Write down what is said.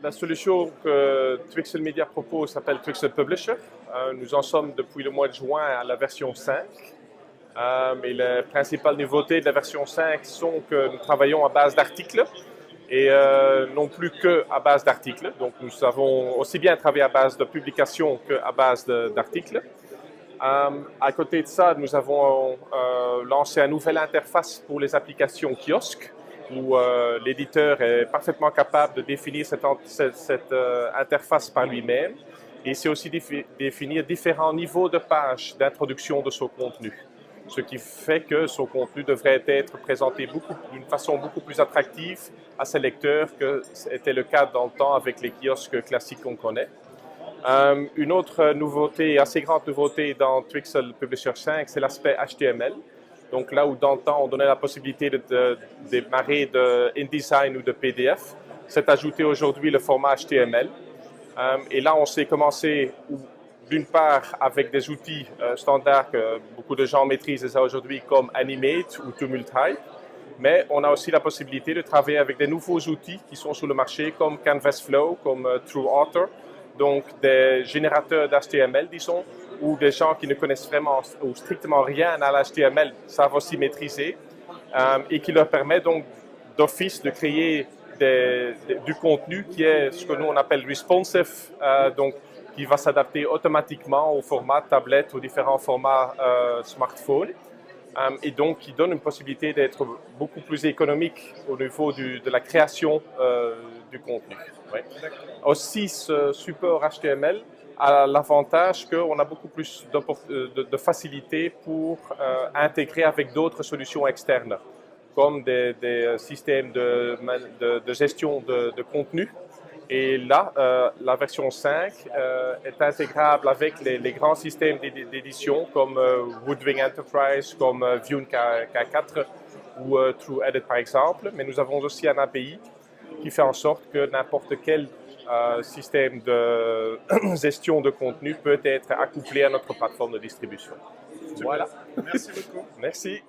La solution que Twixel Media propose s'appelle Twixel Publisher. Nous en sommes depuis le mois de juin à la version 5. Et les principales nouveautés de la version 5 sont que nous travaillons à base d'articles et non plus qu'à base d'articles. Donc nous avons aussi bien travaillé à base de publications qu'à base d'articles. À côté de ça, nous avons lancé une nouvelle interface pour les applications kiosques où l'éditeur est parfaitement capable de définir cette interface par lui-même et c'est aussi définir différents niveaux de pages d'introduction de son contenu. Ce qui fait que son contenu devrait être présenté d'une façon beaucoup plus attractive à ses lecteurs que c'était le cas dans le temps avec les kiosques classiques qu'on connaît. Une autre nouveauté, assez grande nouveauté dans Twixel Publisher 5, c'est l'aspect HTML. Donc là où dans le temps on donnait la possibilité de démarrer de InDesign ou de PDF, c'est ajouté aujourd'hui le format HTML. Et là on s'est commencé d'une part avec des outils standards que beaucoup de gens maîtrisent déjà aujourd'hui comme Animate ou Tumultype, mais on a aussi la possibilité de travailler avec des nouveaux outils qui sont sur le marché comme CanvasFlow, comme TrueAuthor, donc des générateurs d'HTML, disons, ou des gens qui ne connaissent vraiment ou strictement rien à l'HTML savent aussi maîtriser et qui leur permet donc d'office de créer du contenu qui est ce que nous on appelle responsive, donc qui va s'adapter automatiquement au format tablette, aux différents formats smartphone. Et donc qui donne une possibilité d'être beaucoup plus économique au niveau de la création du contenu. Ouais. Aussi, ce support HTML a l'avantage qu'on a beaucoup plus de facilité pour intégrer avec d'autres solutions externes, comme des systèmes de gestion de contenu. Et là, la version 5 est intégrable avec les grands systèmes d'édition comme Woodwing Enterprise, comme Vue K4 ou TrueEdit par exemple. Mais nous avons aussi un API qui fait en sorte que n'importe quel système de gestion de contenu peut être accouplé à notre plateforme de distribution. Voilà. Merci beaucoup. Merci.